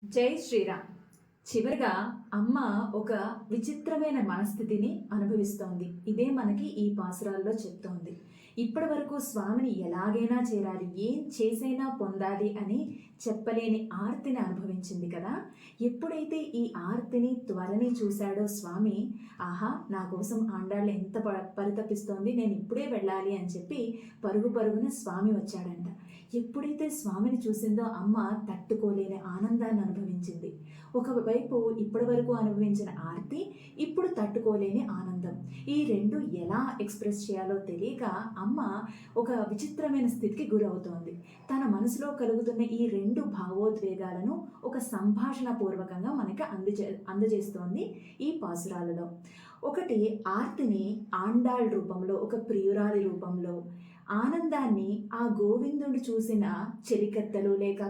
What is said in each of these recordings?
జై శ్రీరామ్. చివరిగా అమ్మ ఒక విచిత్రమైన మనస్థితిని అనుభవిస్తోంది. ఇదే మనకి ఈ పాసురాల్లో చెప్తోంది. ఇప్పటి వరకు స్వామిని ఎలాగైనా చేరాలి, ఏం చేసైనా పొందాలి అని చెప్పలేని ఆర్తిని అనుభవించింది కదా. ఎప్పుడైతే ఈ ఆర్తిని త్వరని చూశాడో స్వామి, ఆహా నా కోసం ఆండాళ్ళు ఎంత పరితపిస్తోంది, నేను ఇప్పుడే వెళ్ళాలి అని చెప్పి పరుగు పరుగున స్వామి వచ్చాడంట. ఎప్పుడైతే స్వామిని చూసిందో అమ్మ తట్టుకోలేని ఆనందాన్ని అనుభవించింది. ఒకవైపు ఇప్పటి వరకు అనుభవించిన ఆర్తి, ఇప్పుడు తట్టుకోలేని ఆనందం. ఈ రెండు ఎలా ఎక్స్ప్రెస్ చేయాలో తెలియక అమ్మ ఒక విచిత్రమైన స్థితికి గురవుతోంది. తన మనసులో కలుగుతున్న ఈ రెండు భావోద్వేగాలను ఒక సంభాషణ పూర్వకంగా మనకి అందజేస్తోంది ఈ పాసురాలలో. ఒకటి ఆర్తిని ఆండాళ్ రూపంలో, ఒక ప్రియురాలి రూపంలో, ఆనందాన్ని ఆ గోవిందుడు చూసిన చెలికత్తెలు లేక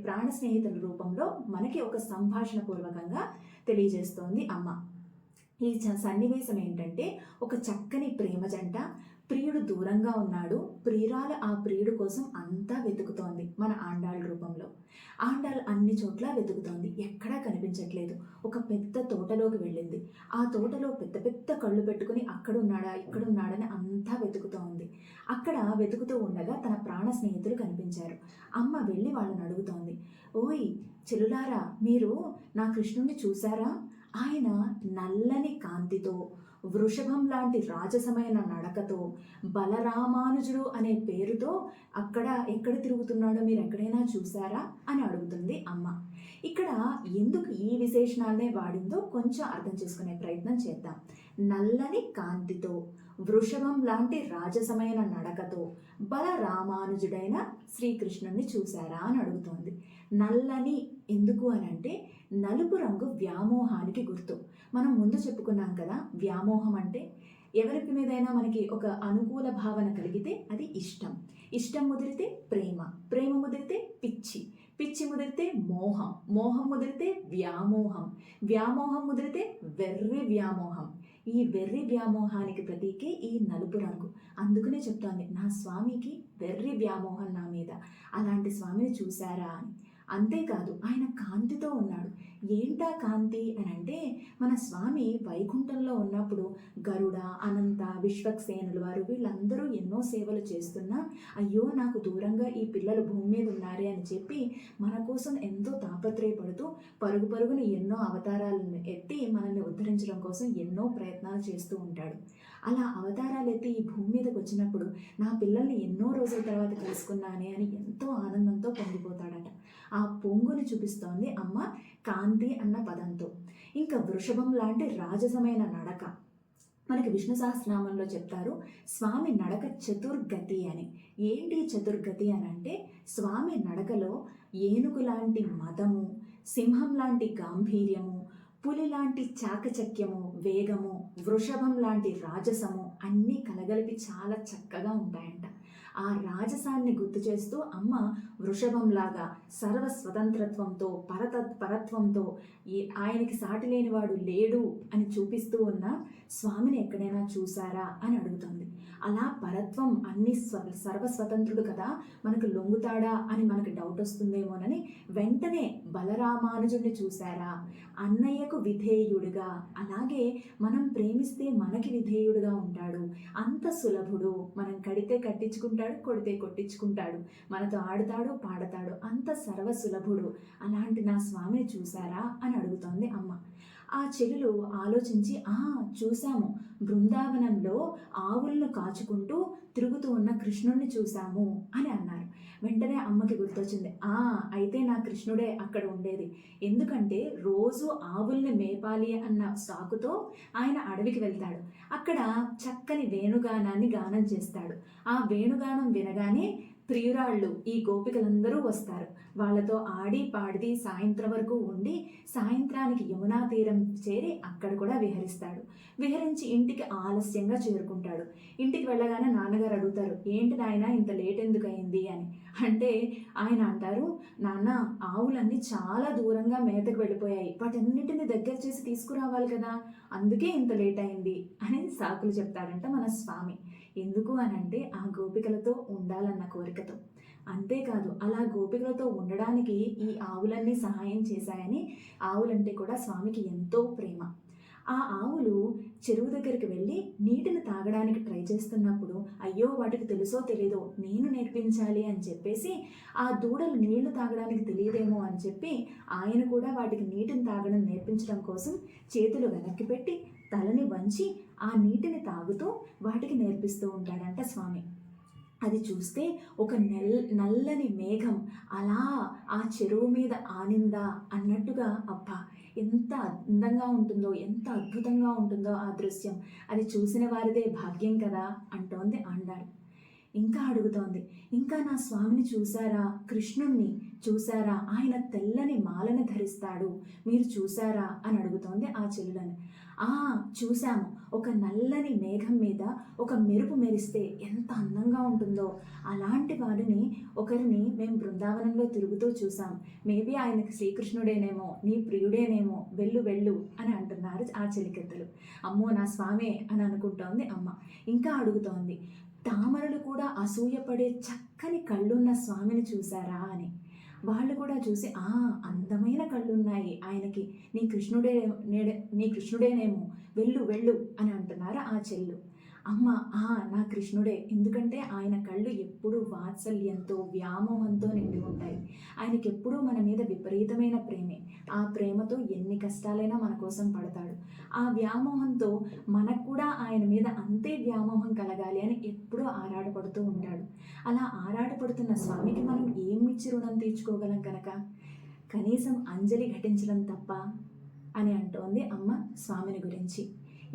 ప్రాణ స్నేహితుల రూపంలో మనకి ఒక సంభాషణ పూర్వకంగా తెలియజేస్తోంది అమ్మ. ఈ సన్నివేశం ఏంటంటే, ఒక చక్కని ప్రేమ జంట, ప్రియుడు దూరంగా ఉన్నాడు, ప్రియురాలు ఆ ప్రియుడు కోసం అంతా వెతుకుతోంది మన ఆండాళ్ రూపంలో. ఆండాళ్ అన్ని చోట్ల వెతుకుతోంది, ఎక్కడా కనిపించట్లేదు. ఒక పెద్ద తోటలోకి వెళ్ళింది. ఆ తోటలో పెద్ద పెద్ద కళ్ళు పెట్టుకుని అక్కడున్నాడా ఇక్కడున్నాడని అంతా వెతుకుతూ ఉంది. అక్కడ వెతుకుతూ ఉండగా తన ప్రాణ స్నేహితులు కనిపించారు. అమ్మ వెళ్ళి వాళ్ళని అడుగుతోంది, ఓయ్ చెల్లులారా, మీరు నా కృష్ణుణ్ణి చూశారా? ఆయన నల్లని కాంతితో, వృషభం లాంటి రాజసమైన నడకతో, బలరామానుజుడు అనే పేరుతో ఎక్కడ తిరుగుతున్నాడో మీరు ఎక్కడైనా చూసారా అని అడుగుతుంది అమ్మ. ఇక్కడ ఎందుకు ఈ విశేషణాలనే వాడిందో కొంచెం అర్థం చేసుకునే ప్రయత్నం చేద్దాం. నల్లని కాంతితో, వృషభం లాంటి రాజసమైన నడకతో, బలరామానుజుడైన శ్రీకృష్ణుని చూశారా అని అడుగుతోంది. నల్లని ఎందుకు అని అంటే, నలుపు రంగు వ్యామోహానికి గుర్తు. మనం ముందు చెప్పుకున్నాం కదా, వ్యామోహం అంటే ఎవరికి మీదైనా మనకి ఒక అనుకూల భావన కలిగితే అది ఇష్టం, ఇష్టం ముదిరితే ప్రేమ, ప్రేమ ముదిరితే పిచ్చి, పిచ్చి ముదిరితే మోహం, మోహం ముదిరితే వ్యామోహం, వ్యామోహం ముదిరితే వెర్రి వ్యామోహం. ఈ వెర్రి వ్యామోహానికి ప్రతీకే ఈ నలుపు రంగు. అందుకనే చెప్తోంది, నా స్వామికి వెర్రి వ్యామోహం నా మీద, అలాంటి స్వామిని చూశారా అని. అంతేకాదు ఆయన కాంతితో ఉన్నాడు. ఏంటా కాంతి అని అంటే, మన స్వామి వైకుంఠంలో ఉన్నప్పుడు గరుడ, అనంత, విశ్వక్సేనుల వారు వీళ్ళందరూ ఎన్నో సేవలు చేస్తున్నా, అయ్యో నాకు దూరంగా ఈ పిల్లలు భూమి మీద ఉన్నారే అని చెప్పి మన కోసం ఎంతో తాపత్రయపడుతూ పరుగు పరుగుని ఎన్నో అవతారాలను ఎత్తి మనల్ని ఉద్ధరించడం కోసం ఎన్నో ప్రయత్నాలు చేస్తూ ఉంటాడు. అలా అవతారాలు ఎత్తి ఈ భూమి మీదకి వచ్చినప్పుడు నా పిల్లల్ని ఎన్నో రోజుల తర్వాత కలుసుకున్నానే అని ఎంతో ఆనందంతో పొంగిపోతాడట. ఆ పొంగుని చూపిస్తోంది అమ్మ కాంతి అన్న పదంతో. ఇంకా వృషభం లాంటి రాజసమైన నడక. మనకి విష్ణు సహస్రనామంలో చెప్తారు, స్వామి నడక చతుర్గతి అని. ఏంటి చతుర్గతి అని అంటే, స్వామి నడకలో ఏనుగు లాంటి మదము, సింహం లాంటి గాంభీర్యము, పులి లాంటి చాకచక్యము, వేగము, వృషభం లాంటి రాజసము అన్నీ కలగలిపి చాలా చక్కగా ఉంటాయంట. ఆ రాజసాన్ని గుర్తు చేస్తూ అమ్మ వృషభంలాగా సర్వస్వతంత్రత్వంతో, పరత్వంతో, ఆయనకి సాటి లేనివాడు లేడు అని చూపిస్తూ ఉన్న స్వామిని ఎక్కడైనా చూసారా అని అడుగుతుంది. అలా పరత్వం, అన్ని సర్వస్వతంత్రుడు కదా, మనకు లొంగుతాడా అని మనకు డౌట్ వస్తుందేమోనని వెంటనే బలరామానుజుడిని చూసారా, అన్నయ్యకు విధేయుడిగా, అలాగే మనం ప్రేమిస్తే మనకి విధేయుడిగా ఉంటాడు, అంత సులభుడు, మనం కడితే కట్టించుకుంటాడు, కొడితే కొట్టించుకుంటాడు, మనతో ఆడుతాడు పాడతాడు, అంత సర్వసులభుడు, అలాంటి నా స్వామిని చూసారా అని అడుగుతోంది అమ్మ. ఆ చెల్లెలు ఆలోచించి, చూశాము, బృందావనంలో ఆవులను కాచుకుంటూ తిరుగుతూ ఉన్న కృష్ణుడిని చూశాము అని అన్నారు. వెంటనే అమ్మకి గుర్తొచ్చింది, అయితే నా కృష్ణుడే అక్కడ ఉండేది. ఎందుకంటే రోజు ఆవుల్ని మేపాలి అన్న సాకుతో ఆయన అడవికి వెళ్తాడు. అక్కడ చక్కని వేణుగానాన్ని గానం చేస్తాడు. ఆ వేణుగానం వినగానే ప్రియురాళ్ళు, ఈ గోపికలందరూ వస్తారు. వాళ్ళతో ఆడి పాడి సాయంత్రం వరకు ఉండి, సాయంత్రానికి యమునా తీరం చేరి అక్కడ కూడా విహరిస్తాడు. విహరించి ఇంటికి ఆలస్యంగా చేరుకుంటాడు. ఇంటికి వెళ్ళగానే నాన్నగారు అడుగుతారు, ఏంటి నాయన ఇంత లేట్ ఎందుకు అయింది అని. అంటే ఆయన అంటారు, నాన్న ఆవులన్నీ చాలా దూరంగా మేతకు వెళ్ళిపోయాయి, వాటన్నిటిని దగ్గర చేసి తీసుకురావాలి కదా, అందుకే ఇంత లేట్ అయింది అని సాకులు చెప్తాడంట మన స్వామి. ఎందుకు అనంటే, ఆ గోపికలతో ఉండాలన్న కోరికతో. అంతేకాదు అలా గోపికలతో ఉండడానికి ఈ ఆవులన్నీ సహాయం చేశాయని ఆవులంటే కూడా స్వామికి ఎంతో ప్రేమ. ఆ ఆవులు చెరువు దగ్గరికి వెళ్ళి నీటిని తాగడానికి ట్రై చేస్తున్నప్పుడు అయ్యో వాటికి తెలుసో తెలీదో నేను నేర్పించాలి అని చెప్పేసి ఆ దూడలు నీళ్లు తాగడానికి తెలియదేమో అని చెప్పి ఆయన కూడా వాటికి నీటిని తాగడం నేర్పించడం కోసం చేతులు వెనక్కి పెట్టి తలని వంచి ఆ నీటిని తాగుతూ వాటికి నేర్పిస్తూ ఉంటాడంట స్వామి. అది చూస్తే ఒక నల్లని మేఘం అలా ఆ చెరువు మీద ఆనిందా అన్నట్టుగా అబ్బా ఎంత అందంగా ఉంటుందో, ఎంత అద్భుతంగా ఉంటుందో ఆ దృశ్యం. అది చూసిన వారిదే భాగ్యం కదా అంటోంది ఆండాళ్. ఇంకా అడుగుతోంది, ఇంకా నా స్వామిని చూసారా, కృష్ణుణ్ణి చూసారా, ఆయన తెల్లని మాలను ధరిస్తాడు, మీరు చూసారా అని అడుగుతోంది ఆ చెల్లులని. చూశాము, ఒక నల్లని మేఘం మీద ఒక మెరుపు మెరిస్తే ఎంత అందంగా ఉంటుందో అలాంటి వాడిని ఒకరిని మేము బృందావనంలో తిరుగుతూ చూసాం. మేబీ ఆయనకి శ్రీకృష్ణుడేనేమో, నీ ప్రియుడేనేమో, వెళ్ళు వెళ్ళు అని అంటున్నారు ఆ చెలికెత్తలు. అమ్మో నా స్వామే అని అనుకుంటోంది అమ్మ. ఇంకా అడుగుతోంది, తామరలు కూడా అసూయపడే చక్కని కళ్ళున్న స్వామిని చూసారా అని. వాళ్ళు కూడా చూసి అందమైన కళ్ళున్నాయి ఆయనకి, నీ కృష్ణుడేనేమో, వెళ్ళు వెళ్ళు అని అంటున్నారు ఆ చెల్లు. అమ్మ నా కృష్ణుడే, ఎందుకంటే ఆయన కళ్ళు ఎప్పుడూ వాత్సల్యంతో వ్యామోహంతో నిండి ఉంటాయి. ఆయనకి ఎప్పుడూ మన మీద విపరీతమైన ప్రేమే. ఆ ప్రేమతో ఎన్ని కష్టాలైనా మన కోసం పడతాడు. ఆ వ్యామోహంతో మనకు కూడా ఆయన మీద అంతే వ్యామోహం కలగాలి అని ఎప్పుడూ ఆరాటపడుతూ ఉంటాడు. అలా ఆరాటపడుతున్న స్వామికి మనం ఏమిచ్చి రుణం తీర్చుకోగలం కనుక కనీసం అంజలి ఘటించడం తప్ప అని అంటోంది అమ్మ స్వామిని గురించి.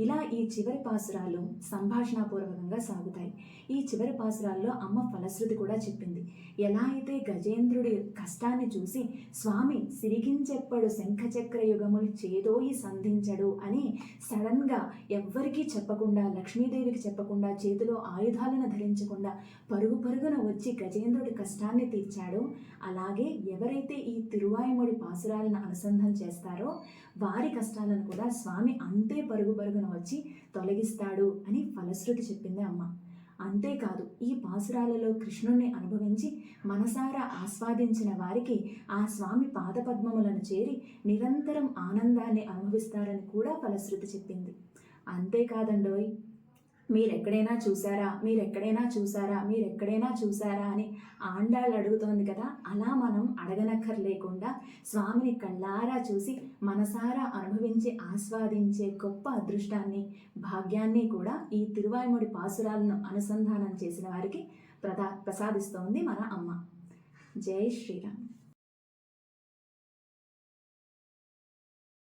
ఇలా ఈ చివరి పాసురాలు సంభాషణాపూర్వకంగా సాగుతాయి. ఈ చివరి పాసురాల్లో అమ్మ ఫలశ్రుతి కూడా చెప్పింది. ఎలా అయితే గజేంద్రుడి కష్టాన్ని చూసి స్వామి సిరిగించెప్పడు శంఖచక్ర యుగములు చేదోయి సంధించడు అని సడన్గా ఎవ్వరికీ చెప్పకుండా, లక్ష్మీదేవికి చెప్పకుండా, చేతిలో ఆయుధాలను ధరించకుండా పరుగు పరుగున వచ్చి గజేంద్రుడి కష్టాన్ని తీర్చాడో, అలాగే ఎవరైతే ఈ తిరువాయిమొడి పాసురాలను అనుసంధానం చేస్తారో వారి కష్టాలను కూడా స్వామి అంతే పరుగు పరుగున వచ్చి తొలగిస్తాడు అని ఫలశ్రుతి చెప్పింది అమ్మ. అంతేకాదు ఈ పాసురాలలో కృష్ణుణ్ణి అనుభవించి మనసారా ఆస్వాదించిన వారికి ఆ స్వామి పాదపద్మములను చేరి నిరంతరం ఆనందాన్ని అనుభవిస్తారని కూడా ఫలశ్రుతి చెప్పింది. అంతేకాదండోయ్, మీరెక్కడైనా చూసారా అని ఆండాళ్ళు అడుగుతోంది కదా, అలా మనం అడగనక్కర్లేకుండా స్వామిని కళ్ళారా చూసి మనసారా అనుభవించి ఆస్వాదించే గొప్ప అదృష్టాన్ని, భాగ్యాన్ని కూడా ఈ తిరువాయిమొడి పాసురాలను అనుసంధానం చేసిన వారికి ప్రసాదిస్తోంది మన అమ్మ. జై శ్రీరామ్.